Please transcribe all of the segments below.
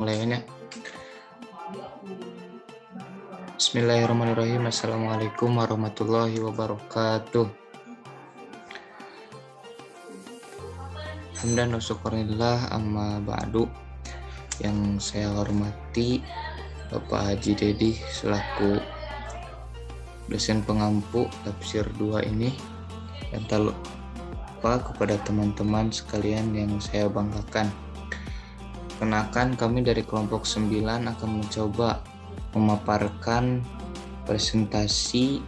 Mulainya. Bismillahirrahmanirrahim. Assalamualaikum warahmatullahi wabarakatuh. Hamdan wa syukurillah amma ba'du. Yang saya hormati Bapak Haji Dedi selaku dosen pengampu tafsir 2 ini, dan tak lupa kepada teman-teman sekalian yang saya banggakan. Kenakan kami dari kelompok 9 akan mencoba memaparkan presentasi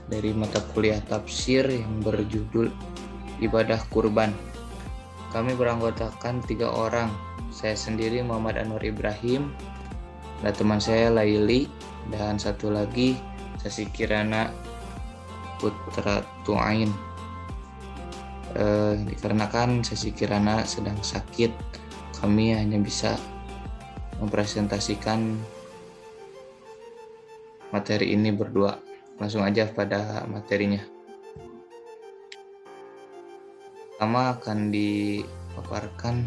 dari mata kuliah tafsir yang berjudul Ibadah Kurban. Kami beranggotakan 3 orang. Saya sendiri Muhammad Anwar Ibrahim, ada teman saya Laili, dan satu lagi Sasi Kirana Putra Tuain. Dikarenakan Sasi Kirana sedang sakit, kami hanya bisa mempresentasikan materi ini berdua. Langsung aja pada materinya. Pertama akan dipaparkan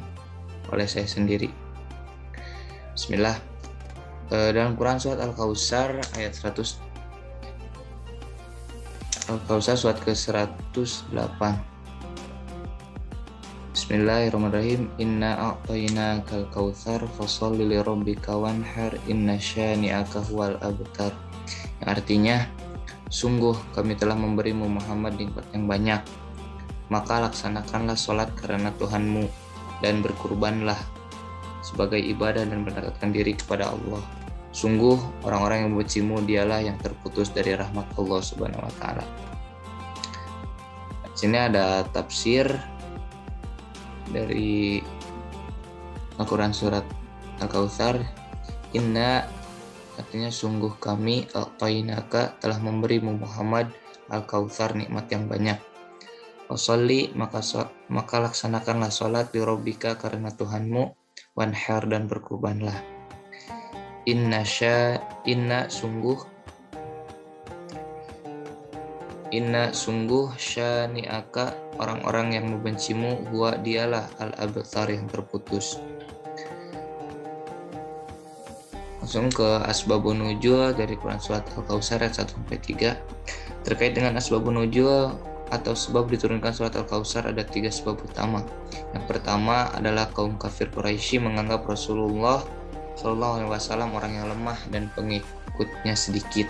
oleh saya sendiri. Bismillah. Dalam Quran surat Al-Kautsar ayat 100, Al-Kautsar surat ke-108. Bismillahirrahmanirrahim. Inna a'tainakal kautsar fasholli lirabbika wanhar inna syani'aka huwal abtar. Yang artinya, sungguh kami telah memberimu Muhammad nikmat yang banyak, maka laksanakanlah sholat karena Tuhanmu dan berkurbanlah sebagai ibadah dan mendekatkan diri kepada Allah. Sungguh orang-orang yang membencimu dialah yang terputus dari rahmat Allah Subhanahu wa taala. Di sini ada tafsir dari Al-Quran surat Al-Kautsar. Inna artinya sungguh kami, a'tainaka telah memberimu Muhammad Al-Kautsar nikmat yang banyak. Washolli maka laksanakanlah sholat li rabbika karena Tuhanmu, wanhar dan berkurbanlah. Inna sungguh syani'aka orang-orang yang membencimu huwa dialah al-abtar yang terputus. Langsung ke asbabun nuzul dari Quran surat Al-Kautsar ayat 1-3. Terkait dengan asbabun nuzul atau sebab diturunkan surat Al-Kautsar ada 3 sebab utama. Yang pertama adalah kaum kafir Quraisy menganggap Rasulullah SAW orang yang lemah dan pengikutnya sedikit.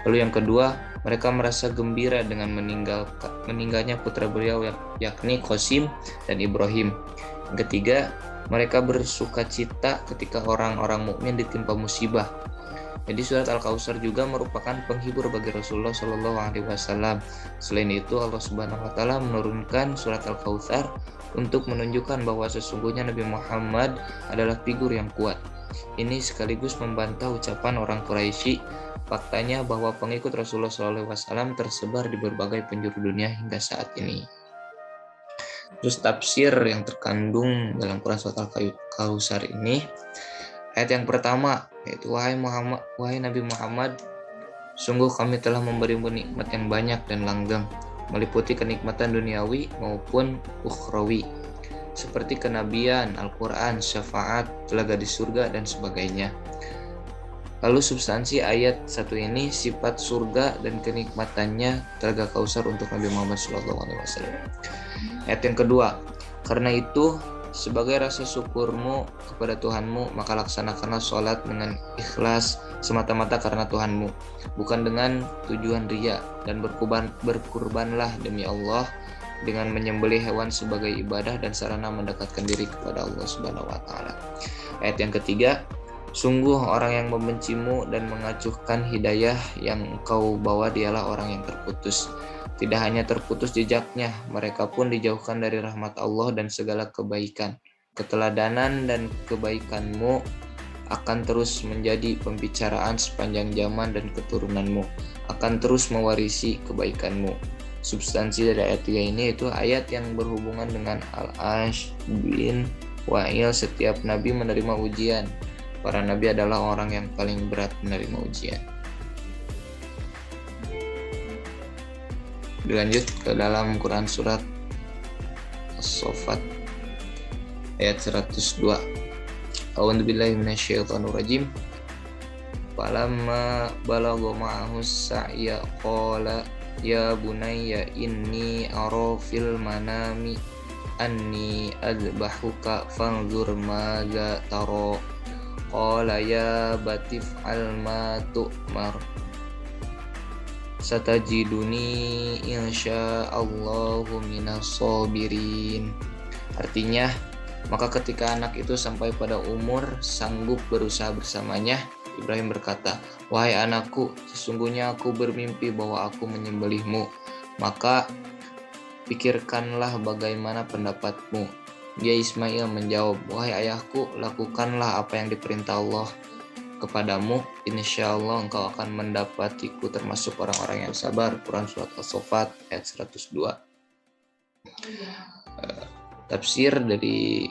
Lalu yang kedua, mereka merasa gembira dengan meninggalnya putra beliau yakni Qasim dan Ibrahim. Yang ketiga, mereka bersukacita ketika orang-orang mukmin ditimpa musibah. Jadi surat Al-Kautsar juga merupakan penghibur bagi Rasulullah SAW. Selain itu, Allah Subhanahu wa taala menurunkan surat Al-Kautsar untuk menunjukkan bahwa sesungguhnya Nabi Muhammad adalah figur yang kuat. Ini sekaligus membantah ucapan orang Quraisy, faktanya bahwa pengikut Rasulullah SAW tersebar di berbagai penjuru dunia hingga saat ini. Terus tafsir yang terkandung dalam Quran surat Al-Kautsar ini, ayat yang pertama yaitu wahai Nabi Muhammad, sungguh kami telah memberimu nikmat yang banyak dan langgeng, meliputi kenikmatan duniawi maupun ukhrawi, seperti kenabian, Al-Quran, syafaat, telaga di surga, dan sebagainya. Lalu substansi ayat 1 ini sifat surga dan kenikmatannya telaga Kautsar untuk Nabi Muhammad SAW. Ayat yang kedua, karena itu sebagai rasa syukurmu kepada Tuhanmu, maka laksanakanlah sholat dengan ikhlas semata-mata karena Tuhanmu, bukan dengan tujuan riya, dan berkurbanlah demi Allah dengan menyembelih hewan sebagai ibadah dan sarana mendekatkan diri kepada Allah Subhanahu wa taala. Ayat yang ketiga, sungguh orang yang membencimu dan mengacuhkan hidayah yang engkau bawa dialah orang yang terputus. Tidak hanya terputus jejaknya, mereka pun dijauhkan dari rahmat Allah dan segala kebaikan. Keteladanan dan kebaikanmu akan terus menjadi pembicaraan sepanjang zaman, dan keturunanmu akan terus mewarisi kebaikanmu. Substansi dari ayat 3 ini itu ayat yang berhubungan dengan Al-Ash bin Wa'il. Setiap nabi menerima ujian. Para nabi adalah orang yang paling berat menerima ujian. Dilanjut ke dalam Quran surat As-Saffat ayat 102. A'udzu billahi minasyaitonir rajim. Falamma balagha ma'ahu sa'ya qala ya bunayya inni ara fil manami anni adbahuka fanzur madza tara. Qala ya batif alma tu'mar satajiduni insyaallahu minas sabirin. Artinya, maka ketika anak itu sampai pada umur sanggup berusaha bersamanya, Ibrahim berkata, "Wahai anakku, sesungguhnya aku bermimpi bahwa aku menyembelihmu. Maka pikirkanlah bagaimana pendapatmu." Dia Ismail menjawab, "Wahai ayahku, lakukanlah apa yang diperintah Allah kepadamu. Insyaallah engkau akan mendapatiku termasuk orang-orang yang sabar." Quran Surat As-Saffat ayat 102. Tafsir dari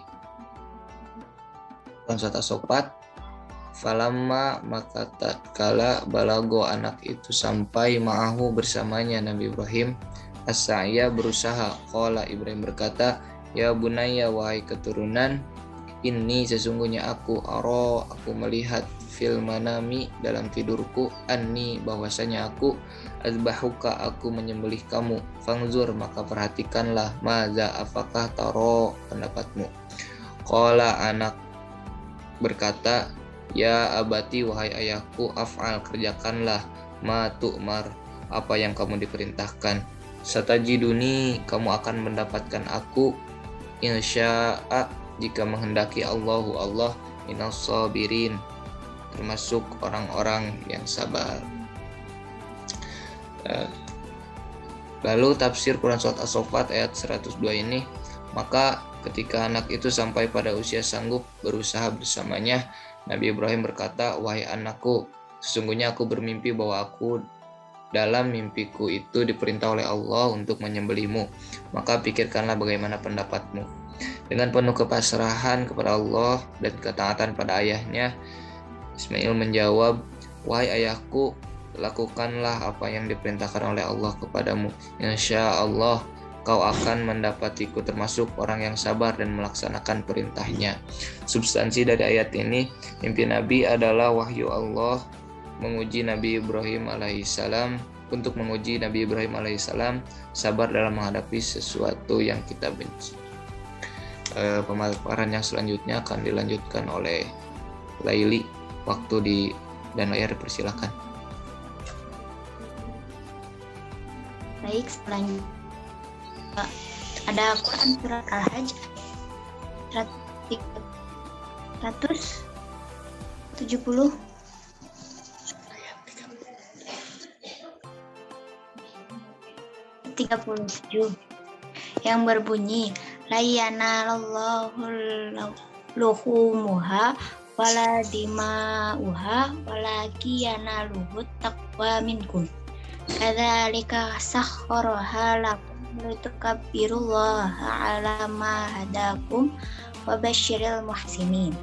Quran Surat As-Saffat, falamma maka tatkala balago anak itu sampai ma'ahu bersamanya Nabi Ibrahim as-sa'ya berusaha, qala Ibrahim berkata, ya bunayya wahai keturunan, ini sesungguhnya aku melihat fil manami dalam tidurku, anni bahwasanya aku azbahuka aku menyembelih kamu, fangzur maka perhatikanlah, maza apakah taro pendapatmu. Qala anak berkata, ya abati wahai ayahku, af'al kerjakanlah, ma tu'mar apa yang kamu diperintahkan, satajiduni kamu akan mendapatkan aku, insya'a jika menghendaki Allah minas sabirin termasuk orang-orang yang sabar. Lalu tafsir Quran Surat As-Saffat ayat 102 ini, maka ketika anak itu sampai pada usia sanggup berusaha bersamanya, Nabi Ibrahim berkata, wahai anakku, sesungguhnya aku bermimpi bahwa aku dalam mimpiku itu diperintah oleh Allah untuk menyembelihmu, maka pikirkanlah bagaimana pendapatmu. Dengan penuh kepasrahan kepada Allah dan ketaatan pada ayahnya, Ismail menjawab, wahai ayahku, lakukanlah apa yang diperintahkan oleh Allah kepadamu. Insya Allah kau akan mendapatiku termasuk orang yang sabar dan melaksanakan perintahnya. Substansi dari ayat ini, mimpi Nabi adalah wahyu Allah menguji Nabi Ibrahim alaihissalam, untuk menguji Nabi Ibrahim alaihissalam sabar dalam menghadapi sesuatu yang kita benci. Pemaparan yang selanjutnya akan dilanjutkan oleh Laili. Waktu di dan layar dipersilakan. Baik, selanjutnya ada Quran Surat Al-Hajj 170 37 yang berbunyi, la yanalallahu luhumuha wala dima'uha walaki yanaluhu taqwa minkum kadzalika sakhkharaha lakum litukabbirullaha ala ma hadakum wa basyiril muhsinin.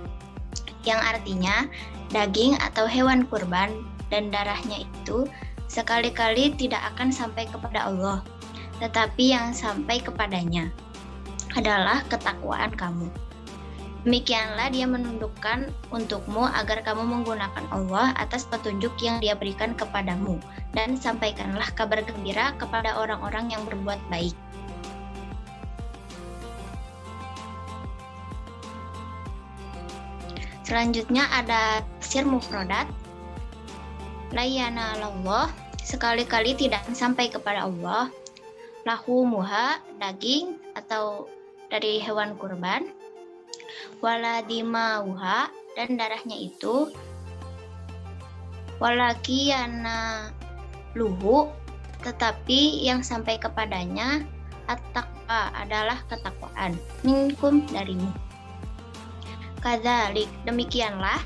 Yang artinya, daging atau hewan kurban dan darahnya itu sekali-kali tidak akan sampai kepada Allah, tetapi yang sampai kepadanya adalah ketakwaan kamu. Demikianlah dia menundukkan untukmu agar kamu menggunakan Allah atas petunjuk yang dia berikan kepadamu, dan sampaikanlah kabar gembira kepada orang-orang yang berbuat baik. Selanjutnya ada tafsir mufradat. La yanalallah, sekali-kali tidak sampai kepada Allah. Lahumuha, daging atau dari hewan kurban. Wala dimauha, dan darahnya itu. Walakiyana luhu, tetapi yang sampai kepadanya at-taqwa adalah ketakwaan, minkum darimu. Kadzalik, demikianlah,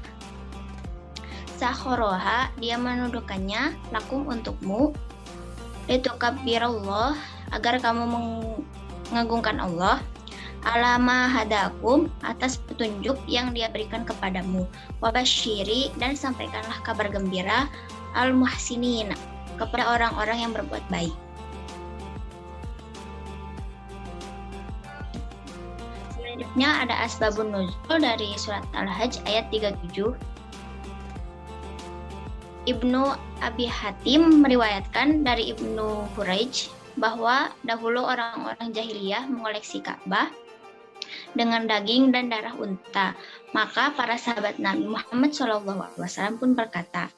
sakhoroha, dia menundukkannya, lakum untukmu, litukabbirallah, agar kamu mengagungkan Allah, alama hadakum, atas petunjuk yang dia berikan kepadamu, wabasyiri, dan sampaikanlah kabar gembira, al-muhsinin, kepada orang-orang yang berbuat baik. Selanjutnya ada asbabun nuzul dari surat Al-Hajj ayat 37. Ibnu Abi Hatim meriwayatkan dari Ibnu Huraij bahwa dahulu orang-orang jahiliyah mengoleksi Ka'bah dengan daging dan darah unta. Maka para sahabat Nabi Muhammad SAW pun berkata,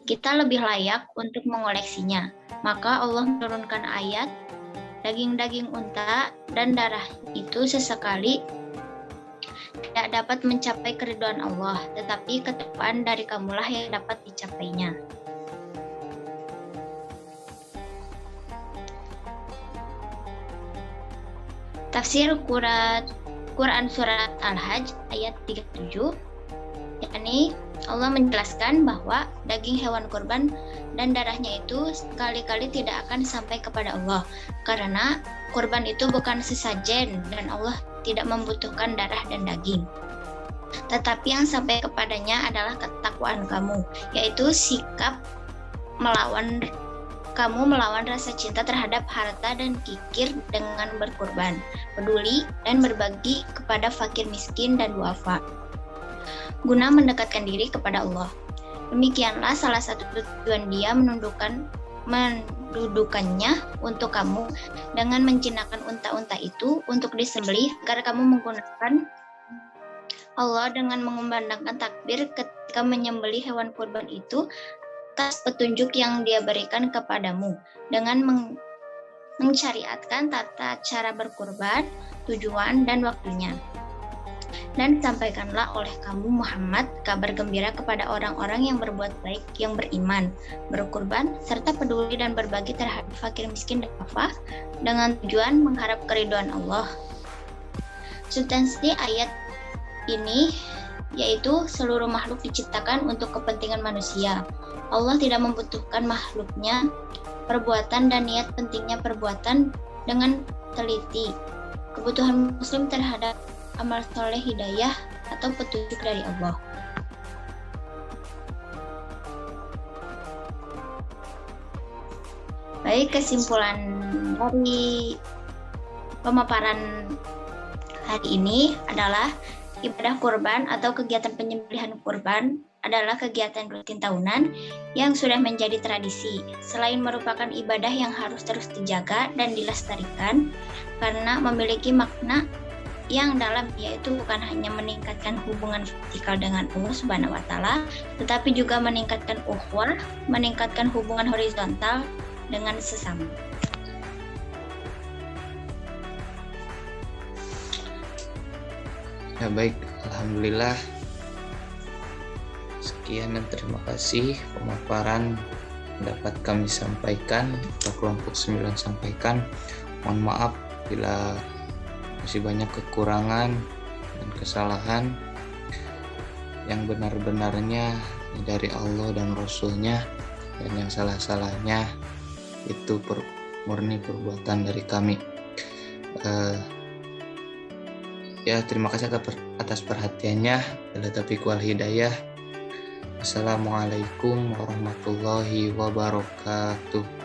kita lebih layak untuk mengoleksinya. Maka Allah menurunkan ayat, daging-daging unta dan darah itu sesekali tidak dapat mencapai keridhaan Allah, tetapi ketakwaan dari kamulah yang dapat dicapainya. Tafsir Quran Surat Al-Hajj ayat 37, yakni Allah menjelaskan bahwa daging hewan kurban dan darahnya itu sekali-kali tidak akan sampai kepada Allah, karena kurban itu bukan sesajen dan Allah tidak membutuhkan darah dan daging. Tetapi yang sampai kepadanya adalah ketakwaan kamu, yaitu sikap kamu melawan rasa cinta terhadap harta dan kikir dengan berkurban, peduli dan berbagi kepada fakir miskin dan duafa, guna mendekatkan diri kepada Allah. Demikianlah salah satu tujuan Dia mendudukannya untuk kamu dengan menjinakkan unta-unta itu untuk disembelih agar kamu menggunakan Allah dengan mengumandangkan takbir ketika menyembelih hewan kurban itu atas petunjuk yang Dia berikan kepadamu dengan mensyariatkan tata cara berkurban, tujuan dan waktunya. Dan sampaikanlah oleh kamu Muhammad kabar gembira kepada orang-orang yang berbuat baik, yang beriman, berkurban, serta peduli dan berbagi terhadap fakir miskin dan duafa dengan tujuan mengharap keridhaan Allah. Substansi ayat ini yaitu seluruh makhluk diciptakan untuk kepentingan manusia. Allah tidak membutuhkan makhluknya, perbuatan dan niat pentingnya perbuatan dengan teliti. Kebutuhan muslim terhadap amal soleh hidayah atau petunjuk dari Allah. Baik, kesimpulan dari pemaparan hari ini adalah ibadah kurban atau kegiatan penyembelihan kurban adalah kegiatan rutin tahunan yang sudah menjadi tradisi. Selain merupakan ibadah yang harus terus dijaga dan dilestarikan karena memiliki makna yang dalam, yaitu bukan hanya meningkatkan hubungan vertikal dengan Allah Subhanahu wa taala, tetapi juga meningkatkan ukhuwah, meningkatkan hubungan horizontal dengan sesama. Ya baik, alhamdulillah. Sekian dan terima kasih pemaparan dapat kami sampaikan atau kelompok 9 sampaikan. Mohon maaf bila masih banyak kekurangan dan kesalahan. Yang benar-benarnya dari Allah dan Rasul-Nya, dan yang salah-salahnya itu murni perbuatan dari kami. Ya, terima kasih atas perhatiannya. Bila taufiq wal hidayah. Assalamualaikum warahmatullahi wabarakatuh.